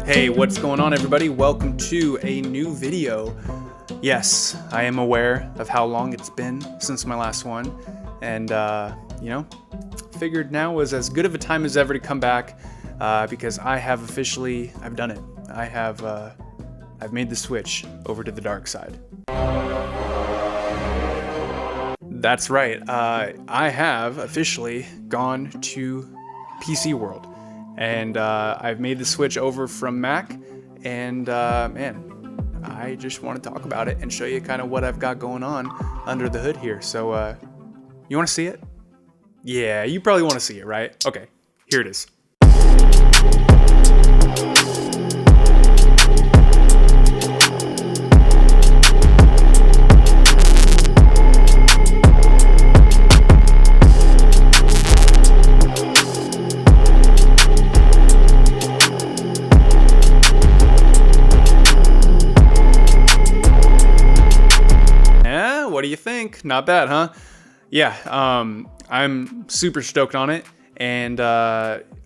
Hey, what's going on, everybody? Welcome to a new video. Yes, I am aware of how long it's been since my last one, and figured now was as good of a time as ever to come back because I've done it. I've made the switch over to the dark side. That's right. I have officially gone to PC world. And I've made the switch over from Mac, and man, I just want to talk about it and show you kind of what I've got going on under the hood here. So, you want to see it? Yeah, you probably want to see it, right? Okay, here it is. What do you think? Not bad, huh? Yeah, I'm super stoked on it. And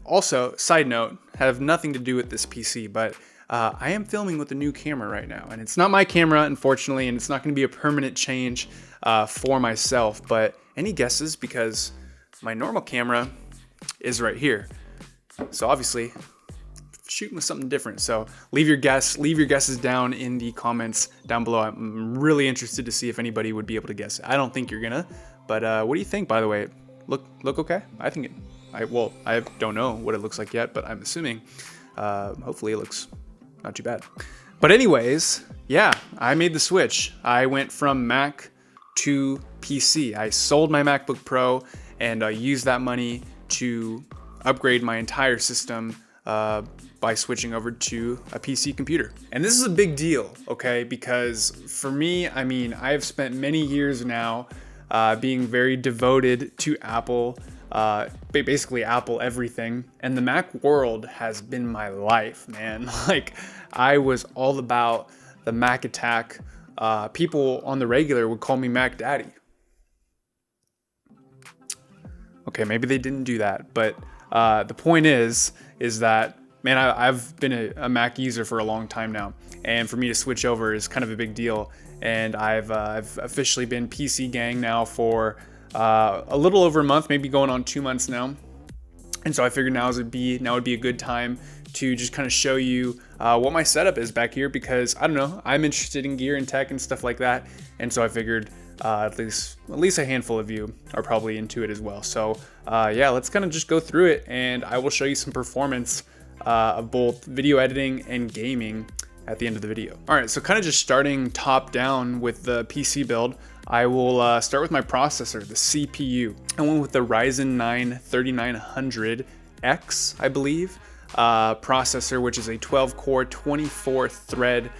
also, side note, have nothing to do with this PC, but I am filming with a new camera right now. And it's not my camera, unfortunately, and it's not going to be a permanent change for myself. But any guesses? Because my normal camera is right here. So obviously, shooting with something different. So leave your guesses down in the comments down below. I'm really interested to see if anybody would be able to guess it. I don't think you're gonna, but what do you think, by the way? Look okay? I think I don't know what it looks like yet, but I'm assuming hopefully it looks not too bad. But anyways, yeah, I made the switch. I went from Mac to PC. I sold my MacBook Pro and I used that money to upgrade my entire system by switching over to a PC computer. And this is a big deal, okay? Because for me, I mean, I have spent many years now being very devoted to Apple, basically Apple everything. And the Mac world has been my life, man. Like, I was all about the Mac attack. People on the regular would call me Mac Daddy. Okay, maybe they didn't do that, but the point is that, man, I've been a Mac user for a long time now, and for me to switch over is kind of a big deal. And I've officially been PC gang now for a little over a month, maybe going on 2 months now. And so I figured now would be a good time to just kind of show you what my setup is back here, because I don't know, I'm interested in gear and tech and stuff like that. And so I figured at least a handful of you are probably into it as well. So yeah, let's kind of just go through it, and I will show you some performance of both video editing and gaming at the end of the video. All right, so kind of just starting top down with the PC build, I will start with my processor, the CPU. I went with the Ryzen 9 3900X, I believe, processor, which is a 12-core, 24-thread,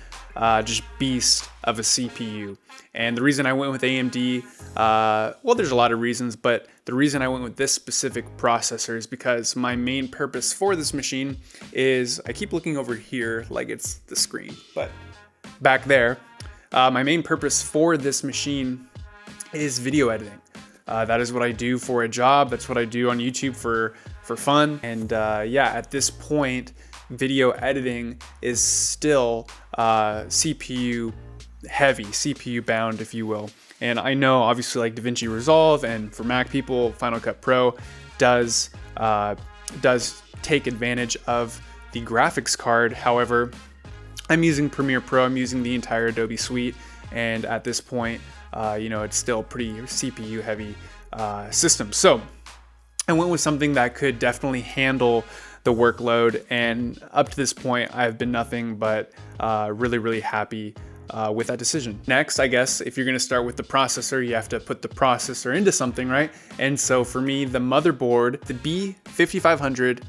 just beast of a CPU. And the reason I went with AMD, well, there's a lot of reasons, but the reason I went with this specific processor is because my main purpose for this machine is, I keep looking over here like it's the screen, but back there, my main purpose for this machine is video editing. That is what I do for a job. That's what I do on YouTube for fun. And yeah, at this point, video editing is still CPU heavy, CPU bound, if you will. And I know obviously like DaVinci Resolve and for Mac people, Final Cut Pro does take advantage of the graphics card. However, I'm using Premiere Pro, I'm using the entire Adobe suite, and at this point, it's still pretty CPU heavy system. So I went with something that could definitely handle the workload, and up to this point, I've been nothing but really happy with that decision. Next, I guess, if you're gonna start with the processor, you have to put the processor into something, right? And so for me, the motherboard, the B5500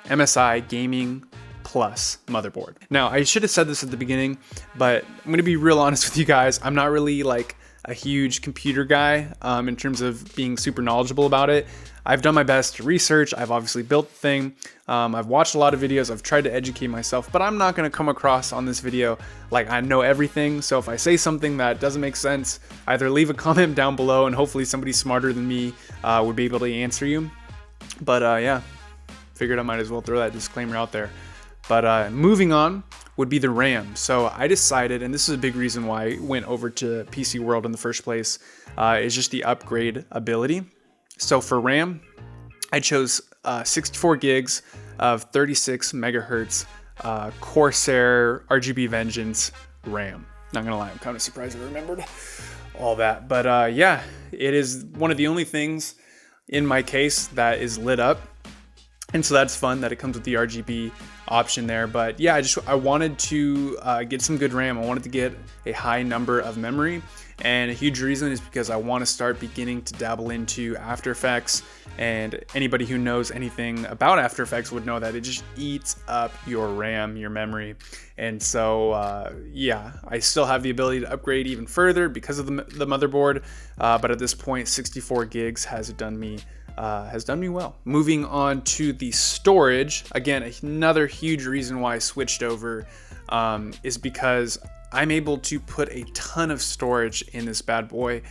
MSI Gaming Plus motherboard. Now, I should have said this at the beginning, but I'm gonna be real honest with you guys. I'm not really like a huge computer guy in terms of being super knowledgeable about it. I've done my best to research. I've obviously built the thing. I've watched a lot of videos. I've tried to educate myself, but I'm not going to come across on this video like I know everything. So if I say something that doesn't make sense, either leave a comment down below and hopefully somebody smarter than me would be able to answer you. But yeah, figured I might as well throw that disclaimer out there. But moving on would be the RAM. So I decided, and this is a big reason why I went over to PC World in the first place, is just the upgrade ability. So for RAM, I chose 64 gigs of 36 megahertz Corsair RGB Vengeance RAM. Not gonna lie, I'm kind of surprised I remembered all that. But yeah, it is one of the only things in my case that is lit up. And so that's fun that it comes with the RGB option there. But yeah, I wanted to get some good RAM. I wanted to get a high number of memory. And a huge reason is because I want to start beginning to dabble into After Effects. And anybody who knows anything about After Effects would know that it just eats up your RAM, your memory. And so, yeah, I still have the ability to upgrade even further because of the motherboard. But at this point, 64 gigs has done me well. Moving on to the storage, again, another huge reason why I switched over is because I'm able to put a ton of storage in this bad boy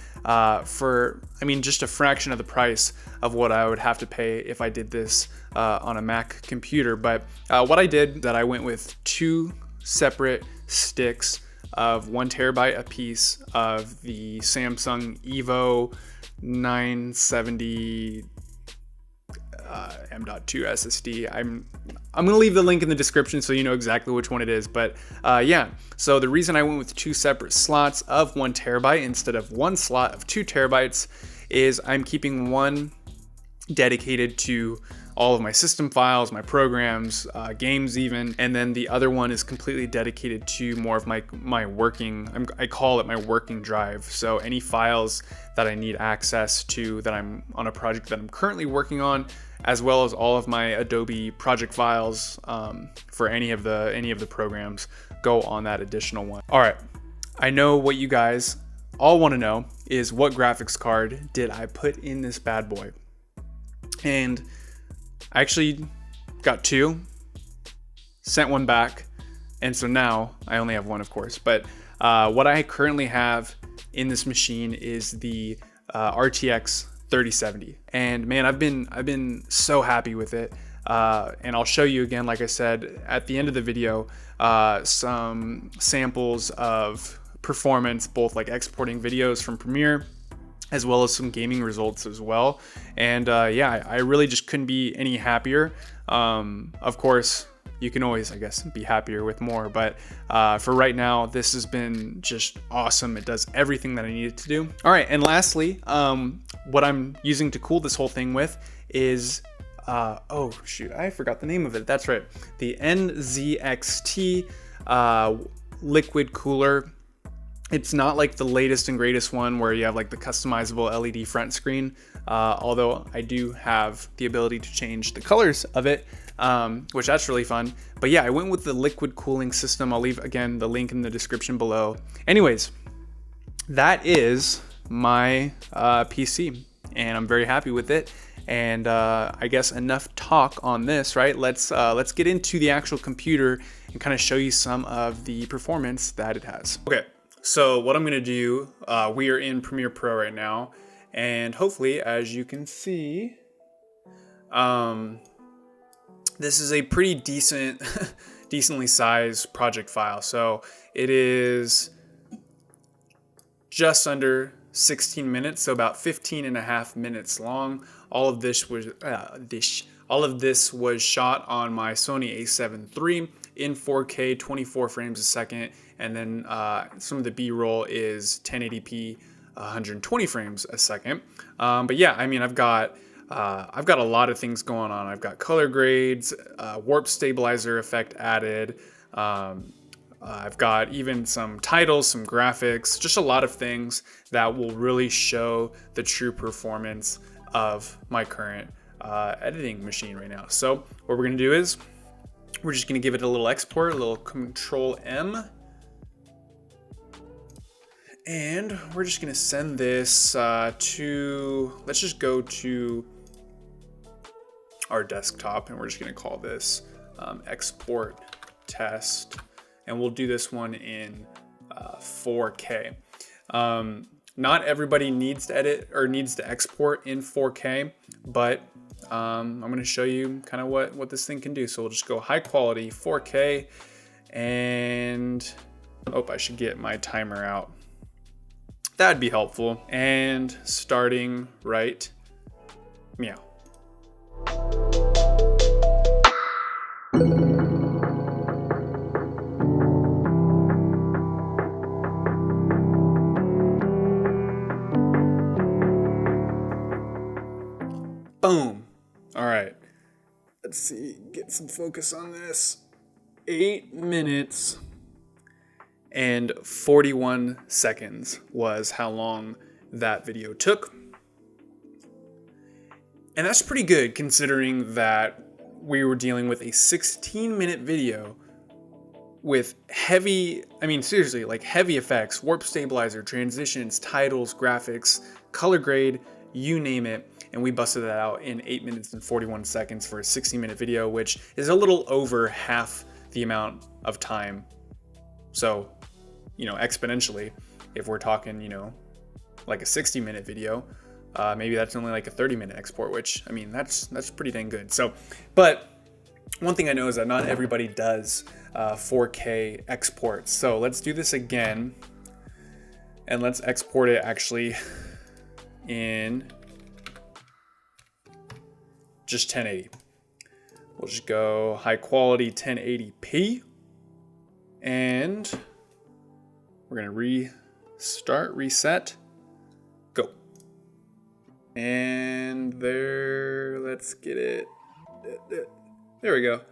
for, I mean, just a fraction of the price of what I would have to pay if I did this on a Mac computer. But what I did, that I went with 2 separate sticks of 1 terabyte a piece of the Samsung Evo 970 M.2 SSD. I'm gonna leave the link in the description so you know exactly which one it is. But yeah, so the reason I went with 2 separate slots of 1 terabyte instead of 1 slot of 2 terabytes is I'm keeping one dedicated to all of my system files, my programs, games even, and then the other one is completely dedicated to more of my working, I call it my working drive. So any files that I need access to that I'm on a project that I'm currently working on, as well as all of my Adobe project files for any of the programs, go on that additional one. All right, I know what you guys all want to know is what graphics card did I put in this bad boy, and I actually got 2, sent one back, and so now I only have 1, of course. But what I currently have in this machine is the RTX 3070, and man, I've been so happy with it. And I'll show you again, like I said at the end of the video, some samples of performance, both like exporting videos from Premiere, as well as some gaming results as well. And yeah, I really just couldn't be any happier. Of course, you can always, I guess, be happier with more, but for right now, this has been just awesome. It does everything that I needed to do. All right, and lastly, what I'm using to cool this whole thing with is, oh shoot, I forgot the name of it. That's right, the NZXT liquid cooler. It's not like the latest and greatest one where you have like the customizable LED front screen, although I do have the ability to change the colors of it, which that's really fun. But yeah, I went with the liquid cooling system. I'll leave, again, the link in the description below. Anyways, that is my PC, and I'm very happy with it. And I guess enough talk on this, right? Let's get into the actual computer and kind of show you some of the performance that it has. Okay. So what I'm gonna do, we are in Premiere Pro right now, and hopefully, as you can see, this is a pretty decently sized project file. So it is just under 16 minutes, so about 15 and a half minutes long. All of this was shot on my Sony a7 III in 4K, 24 frames a second, and then some of the B-roll is 1080p, 120 frames a second. But yeah, I mean, I've got a lot of things going on. I've got color grades, warp stabilizer effect added. I've got even some titles, some graphics, just a lot of things that will really show the true performance of my current editing machine right now. So what we're gonna do is we're just gonna give it a little export, a little Control M, and we're just gonna send this to, let's just go to our desktop, and we're just gonna call this export test, and we'll do this one in 4K. Not everybody needs to edit or needs to export in 4K, but I'm going to show you kind of what this thing can do. So we'll just go high quality 4K, and I should get my timer out. That'd be helpful. And starting right meow. Boom. All right. Let's see, get some focus on this. 8 minutes and 41 seconds was how long that video took. And that's pretty good considering that we were dealing with a 16-minute video with heavy, seriously, like heavy effects, warp stabilizer, transitions, titles, graphics, color grade, you name it. And we busted that out in 8 minutes and 41 seconds for a 60-minute video, which is a little over half the amount of time. So, exponentially, if we're talking, like a 60-minute video, maybe that's only like a 30-minute export, which, that's pretty dang good. So, but one thing I know is that not everybody does 4K exports. So let's do this again, and let's export it actually in just 1080. We'll just go high quality 1080p, and we're gonna reset, go. And there, let's get it. There we go.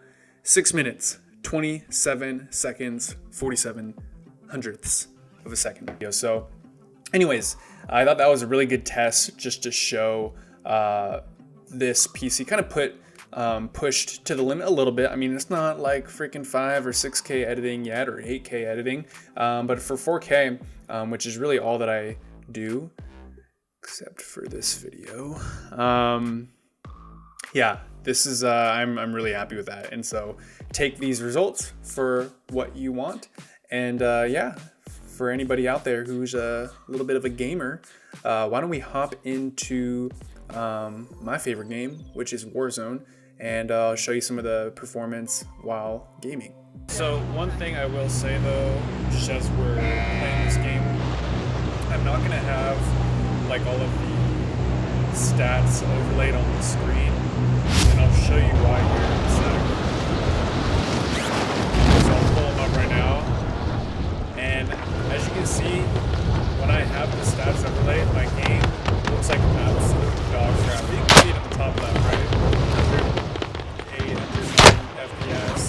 6 minutes, 27 seconds, 47 hundredths of a second. So anyways, I thought that was a really good test just to show this PC kind of pushed to the limit a little bit. It's not like freaking 5 or 6K editing yet, or 8K editing, but for 4K, which is really all that I do, except for this video. Yeah, this is, I'm really happy with that. And so take these results for what you want. And yeah, for anybody out there who's a little bit of a gamer, why don't we hop into my favorite game, which is Warzone, and I'll show you some of the performance while gaming. So one thing I will say though, just as we're playing this game, I'm not gonna have like all of the stats overlaid on the screen, and I'll show you why here in a sec. So I'll pull them up right now, and as you can see, when I have the stats overlaid, my game looks like absolute dog crap. You can see it at the top left, right? 108 FPS.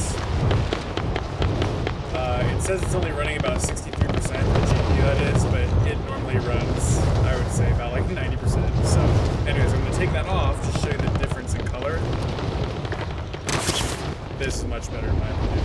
It says it's only running about 63% the GPU, that is, but it normally runs, I would say, about like 90%. So anyways, I'm going to take that off to show you the difference in color. This is much better in my opinion.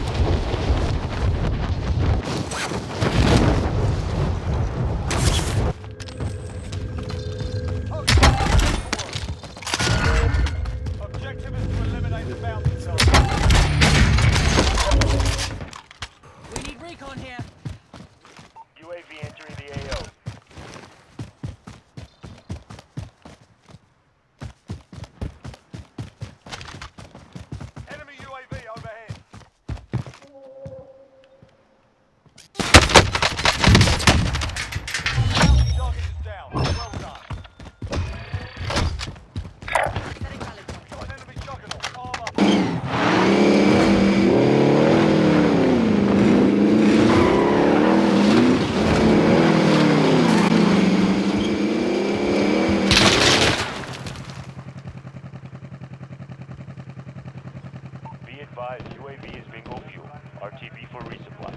UAV is bingo fuel. RTB for resupply.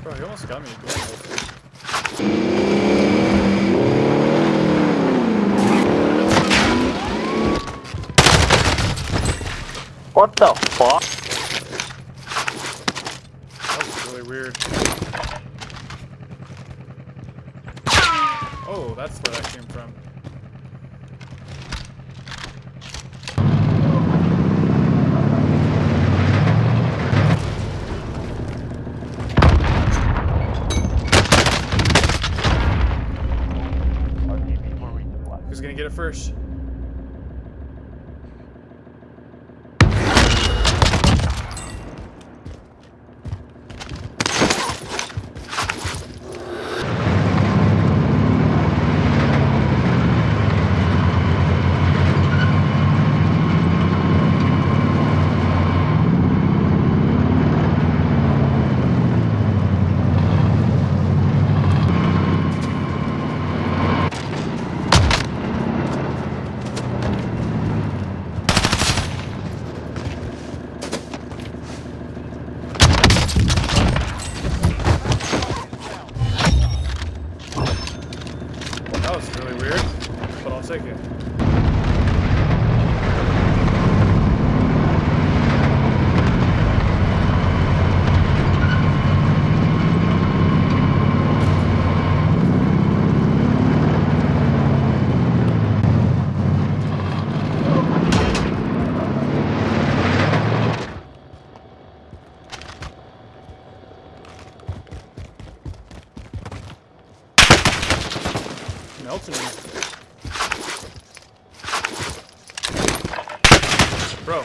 Bro, he almost got me. What the fuck? That was really weird. Oh, that's where that came from. first. That was really weird, but I'll take it. Melting me. Bro.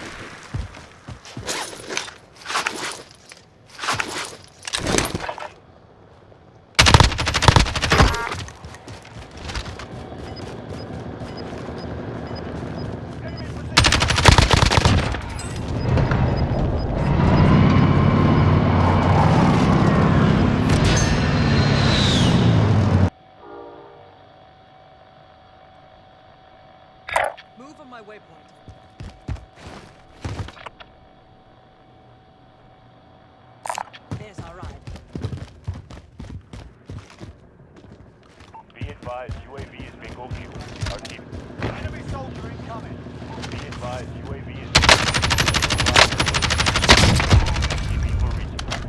Move on my waypoint. There's our ride. Be advised, UAV is bingo fuel. RTB. Enemy soldier incoming. Be advised, UAV is bingo RTB for resupply.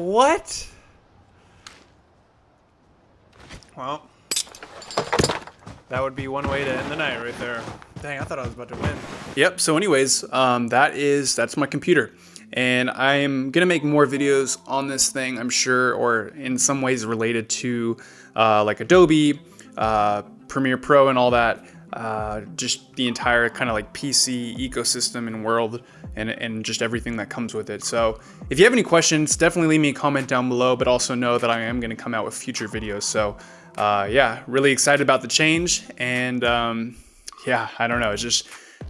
What? Well, that would be one way to end the night right there. Dang, I thought I was about to win. Yep, so anyways, that's my computer. And I am going to make more videos on this thing, I'm sure, or in some ways related to like Adobe, Premiere Pro and all that, just the entire kind of like PC ecosystem and world, and just everything that comes with it. So if you have any questions, definitely leave me a comment down below, but also know that I am going to come out with future videos. So yeah, really excited about the change, and yeah, I don't know, it's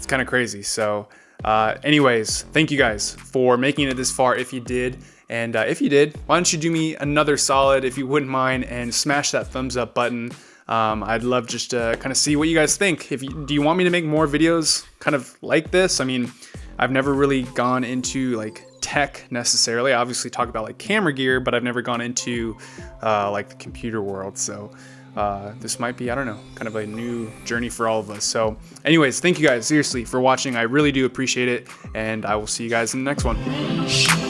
kind of crazy. So anyways, thank you guys for making it this far if you did. And if you did, why don't you do me another solid, if you wouldn't mind, and smash that thumbs up button. I'd love just to kind of see what you guys think. Do you want me to make more videos kind of like this? I mean, I've never really gone into like tech necessarily. I obviously talk about like camera gear, but I've never gone into like the computer world. So this might be, I don't know, kind of a new journey for all of us. So anyways, thank you guys seriously for watching. I really do appreciate it, and I will see you guys in the next one.